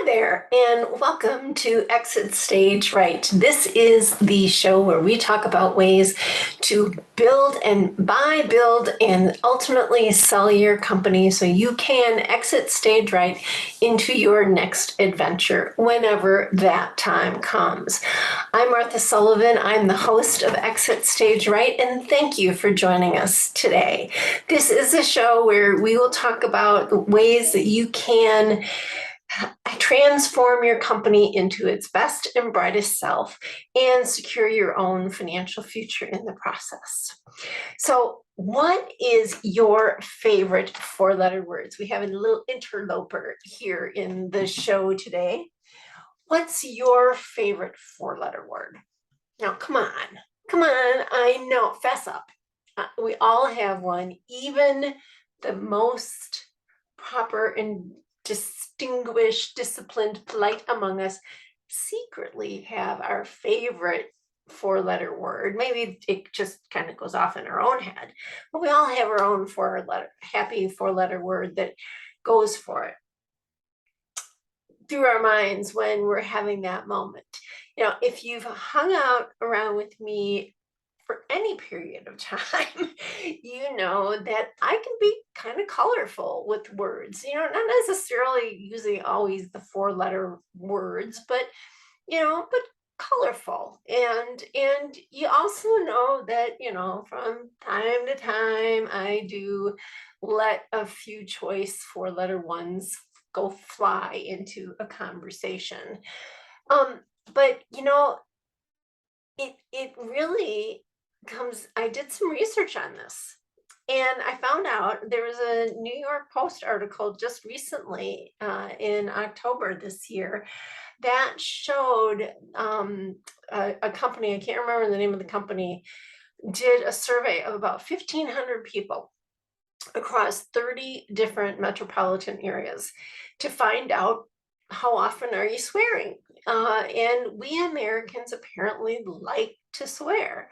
Hi there, and welcome to Exit Stage Right. This is the show where we talk about ways to build, and ultimately sell your company so you can exit stage right into your next adventure whenever that time comes. I'm Martha Sullivan. I'm the host of Exit Stage Right, and thank you for joining us today. This is a show where we will talk about ways that you can transform your company into its best and brightest self and secure your own financial future in the process. So, what is your favorite four-letter words? We have a little interloper here in the show today. What's your favorite four-letter word? Now, come on. I know, fess up. We all have one, even the most proper and distinguished, disciplined, polite among us secretly have our favorite four-letter word. Maybe it just kind of goes off in our own head, but we all have our own happy four-letter word that goes for it through our minds when we're having that moment. If you've hung out around with me for any period of time, you know that I can be kind of colorful with words, not necessarily using always the four-letter words, but colorful. And you also know that, from time to time, I do let a few choice four-letter ones go fly into a conversation. But it really I did some research on this, and I found out there was a New York Post article just recently in October this year that showed a company, I can't remember the name of the company, did a survey of about 1,500 people across 30 different metropolitan areas to find out how often are you swearing. And we Americans apparently like to swear.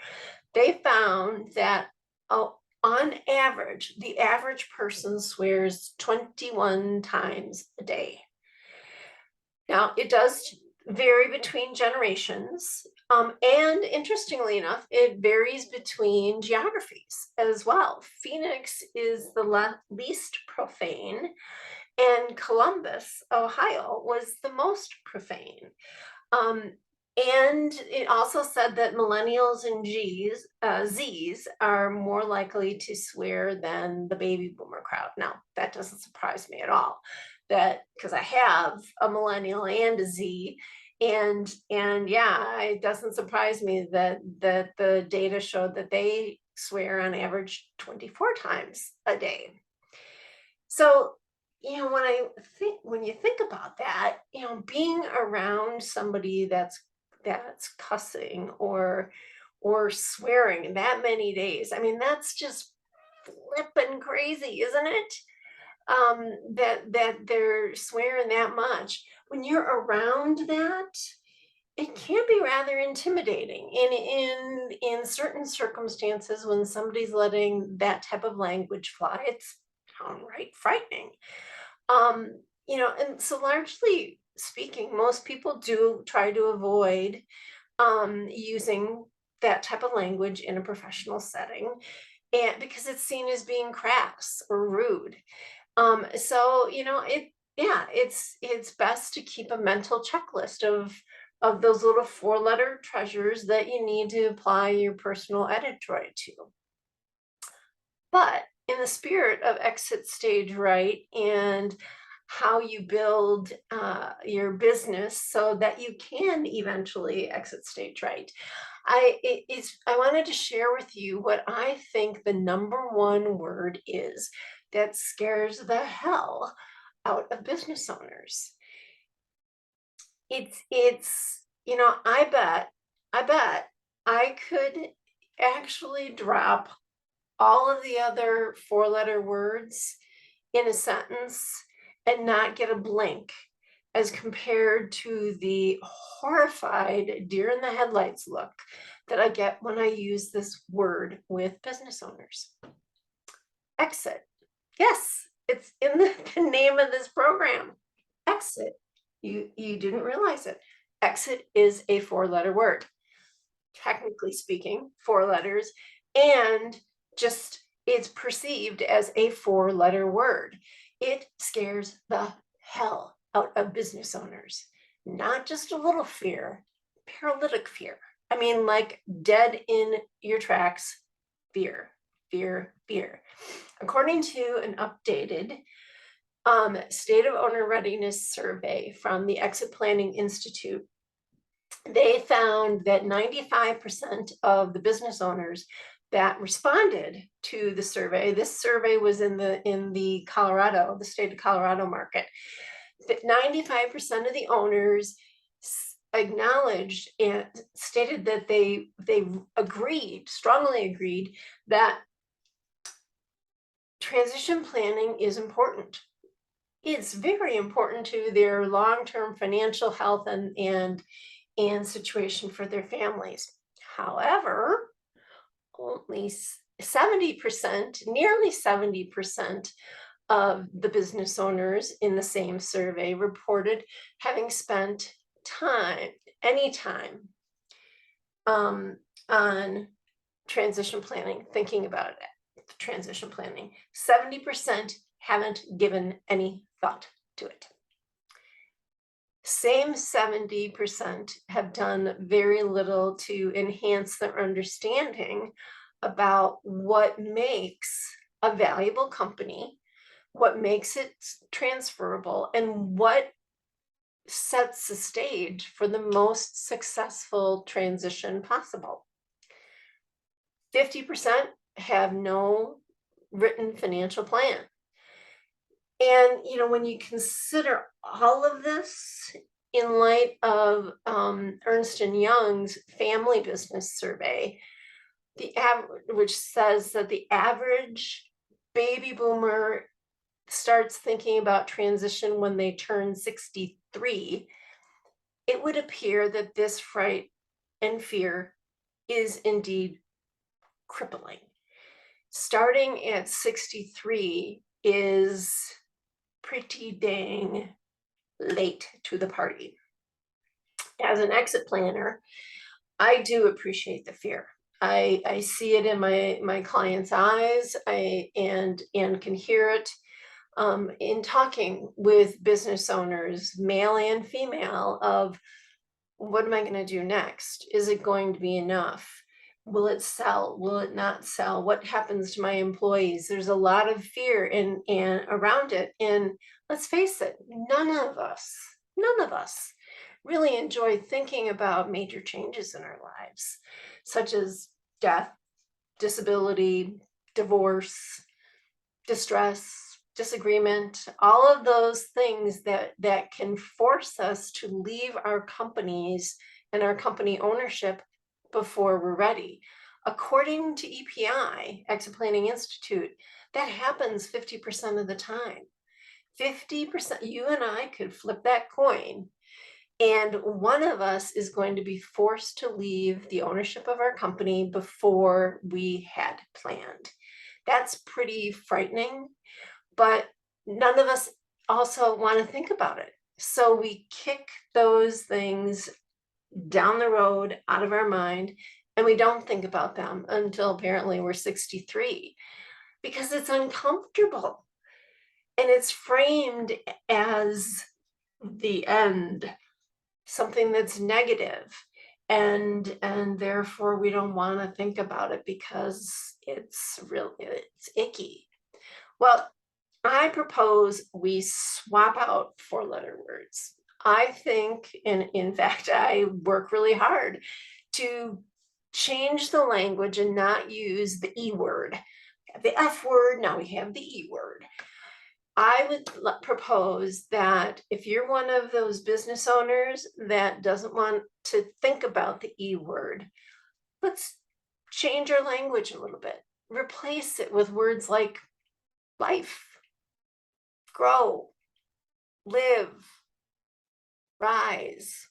They found that on average, the average person swears 21 times a day. Now, it does vary between generations. And interestingly enough, it varies between geographies as well. Phoenix is the least profane, and Columbus, Ohio, was the most profane. And it also said that millennials and Zs are more likely to swear than the baby boomer crowd. Now, that doesn't surprise me at all, that because I have a millennial and a Z, and yeah, it doesn't surprise me that the data showed that they swear on average 24 times a day. So when you think about that, being around somebody that's cussing or swearing that many days, I mean, that's just flippin' crazy, isn't it? That they're swearing that much. When you're around that, it can be rather intimidating. And in certain circumstances, when somebody's letting that type of language fly, it's downright frightening. And so largely speaking, most people do try to avoid using that type of language in a professional setting, and because it's seen as being crass or rude. So it's best to keep a mental checklist of those little four-letter treasures that you need to apply your personal editory to. But in the spirit of exit stage right and how you build your business so that you can eventually exit stage right, I wanted to share with you what I think the number one word is that scares the hell out of business owners. I bet I could actually drop all of the other four-letter words in a sentence and not get a blink, as compared to the horrified deer in the headlights look that I get when I use this word with business owners. Exit. Yes, it's in the name of this program. Exit You didn't realize it. Exit is a 4-letter word. Technically speaking, 4 letters, and just it's perceived as a 4-letter word. It scares the hell out of business owners. Not just a little fear, paralytic fear. I mean, like dead in your tracks, fear, fear, fear. According to an updated State of Owner Readiness survey from the Exit Planning Institute, they found that 95% of the business owners that responded to the survey, this survey was in the Colorado, the state of Colorado market, that 95% of the owners acknowledged and stated that they strongly agreed that transition planning is important. It's very important to their long-term financial health and situation for their families. However, only 70%, nearly 70% of the business owners in the same survey reported having spent any time on transition planning, thinking about it, transition planning. 70% haven't given any thought to it. Same 70% have done very little to enhance their understanding about what makes a valuable company, what makes it transferable, and what sets the stage for the most successful transition possible. 50% have no written financial plan. And, when you consider all of this in light of Ernst & Young's family business survey, which says that the average baby boomer starts thinking about transition when they turn 63, it would appear that this fright and fear is indeed crippling. Starting at 63 is pretty dang late to the party. As an exit planner, I do appreciate the fear. I see it in my clients' eyes, and can hear it in talking with business owners, male and female, of what am I going to do next? Is it going to be enough? Will it sell? Will it not sell? What happens to my employees? There's a lot of fear and around it. And let's face it, none of us really enjoy thinking about major changes in our lives, such as death, disability, divorce, distress, disagreement, all of those things that can force us to leave our companies and our company ownership before we're ready. According to EPI, Exit Planning Institute, that happens 50% of the time. 50%, you and I could flip that coin, and one of us is going to be forced to leave the ownership of our company before we had planned. That's pretty frightening, but none of us also want to think about it. So we kick those things down the road, out of our mind, and we don't think about them until apparently we're 63, because it's uncomfortable and it's framed as the end, something that's negative, and therefore we don't want to think about it because it's icky. Well, I propose we swap out 4-letter words. I think, and in fact, I work really hard to change the language and not use the E word. The F word, now we have the E word. I would propose that if you're one of those business owners that doesn't want to think about the E word, let's change our language a little bit. Replace it with words like life, grow, live, rise,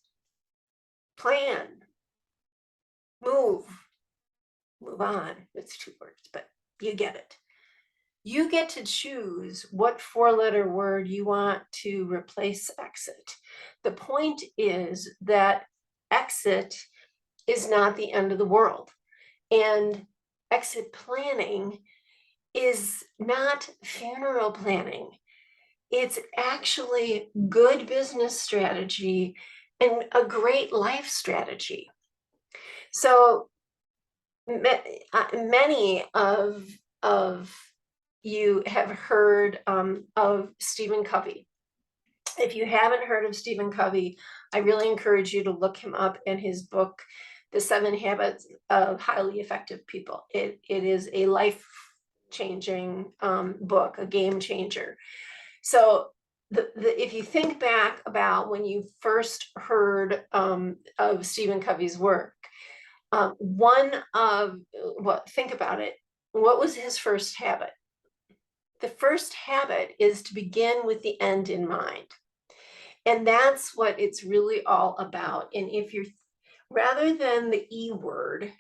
plan, move on. It's 2 words, but you get it. You get to choose what 4-letter word you want to replace exit. The point is that exit is not the end of the world. And exit planning is not funeral planning. It's actually good business strategy and a great life strategy. So many of you have heard of Stephen Covey. If you haven't heard of Stephen Covey, I really encourage you to look him up in his book, The 7 Habits of Highly Effective People. It is a life-changing book, a game changer. So if you think back about when you first heard of Stephen Covey's work, think about it. What was his first habit? The first habit is to begin with the end in mind. And that's what it's really all about. And if you're, rather than the E word,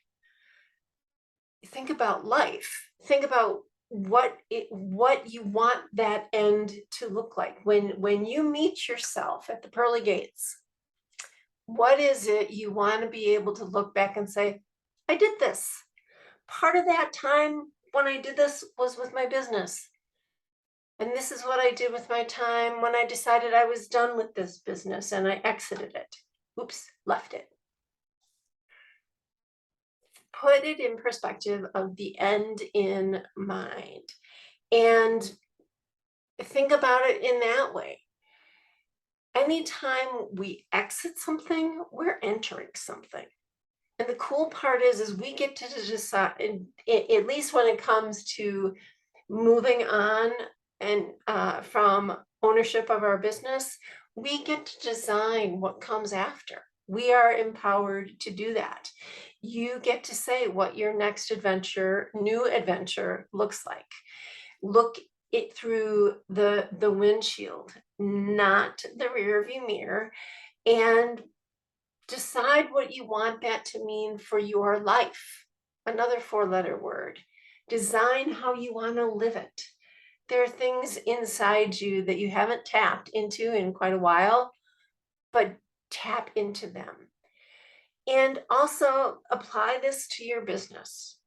think about life. Think about what you want that end to look like. When you meet yourself at the pearly gates, what is it you want to be able to look back and say, I did this. Part of that time when I did this was with my business. And this is what I did with my time when I decided I was done with this business and I exited it. Oops, left it. Put it in perspective of the end in mind and think about it in that way. Anytime we exit something, we're entering something. And the cool part is we get to decide, at least when it comes to moving on and from ownership of our business, we get to design what comes after. We are empowered to do that. You get to say what your next adventure, new adventure looks like. Look it through the windshield, not the rear view mirror, and decide what you want that to mean for your life. Another 4-letter word. Design how you want to live it. There are things inside you that you haven't tapped into in quite a while, but tap into them. And also apply this to your business,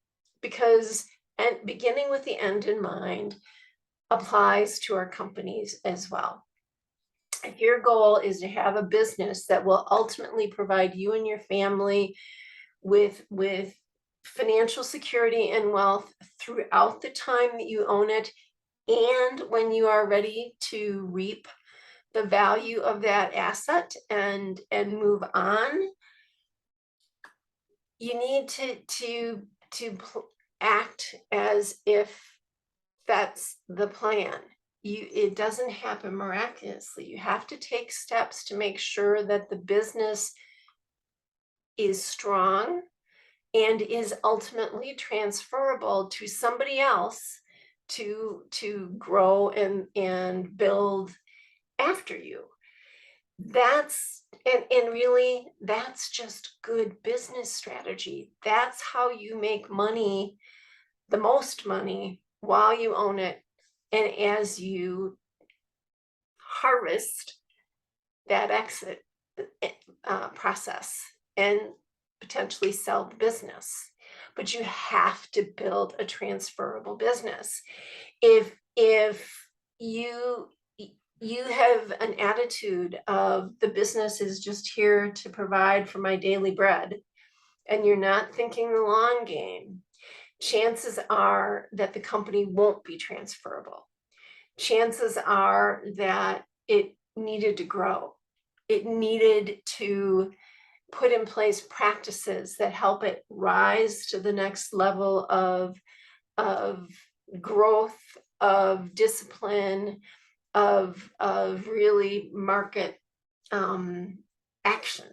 because beginning with the end in mind applies to our companies as well. If your goal is to have a business that will ultimately provide you and your family with financial security and wealth throughout the time that you own it, and when you are ready to reap the value of that asset and move on, you need to act as if that's the plan. It doesn't happen miraculously. You have to take steps to make sure that the business is strong and is ultimately transferable to somebody else to grow and build after you. That's and really that's just good business strategy. That's how you make money, the most money, while you own it and as you harvest that exit process and potentially sell the business. But you have to build a transferable business. If you have an attitude of the business is just here to provide for my daily bread, and you're not thinking the long game, chances are that the company won't be transferable. Chances are that it needed to grow. It needed to put in place practices that help it rise to the next level of growth, of discipline, of really market action.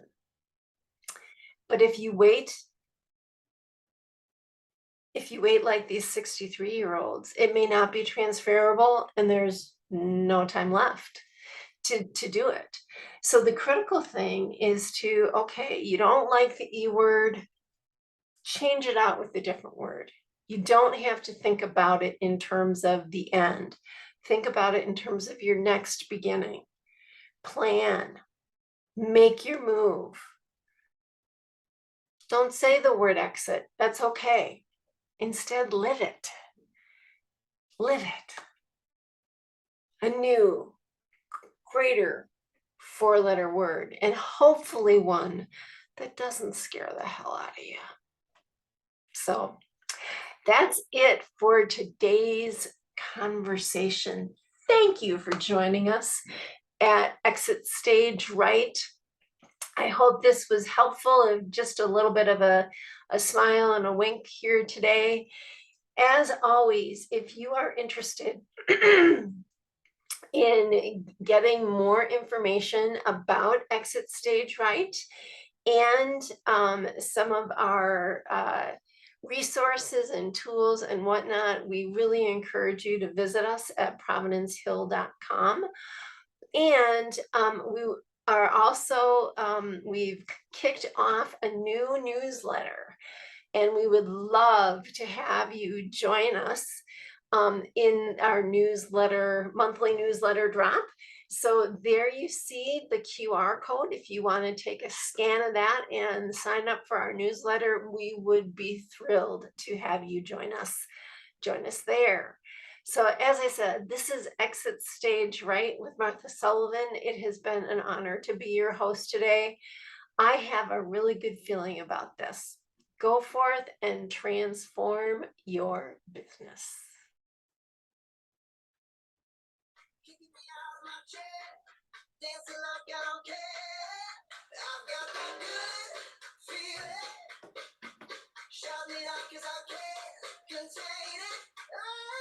But if you wait like these 63-year-olds, it may not be transferable and there's no time left to do it. So the critical thing is to, okay, you don't like the E word, change it out with a different word. You don't have to think about it in terms of the end. Think about it in terms of your next beginning. Plan, Make your move. Don't say the word exit. That's okay. Instead, live it. Live it. A new, greater 4-letter word, and hopefully one that doesn't scare the hell out of you. So that's it for today's conversation. Thank you for joining us at Exit Stage Right. I hope this was helpful and just a little bit of a smile and a wink here today. As always, if you are interested in getting more information about Exit Stage Right and some of our resources and tools and whatnot, we really encourage you to visit us at providencehill.com. And we are also, we've kicked off a new newsletter, and we would love to have you join us in our newsletter, monthly newsletter drop. So there you see the QR code. If you want to take a scan of that and sign up for our newsletter, we would be thrilled to have you join us there. So as I said, this is Exit Stage Right with Martha Sullivan. It has been an honor to be your host today. I have a really good feeling about this. Go forth and transform your business. Dancing like I don't care. I've got that good feeling. Shout it out 'cause I can't contain it.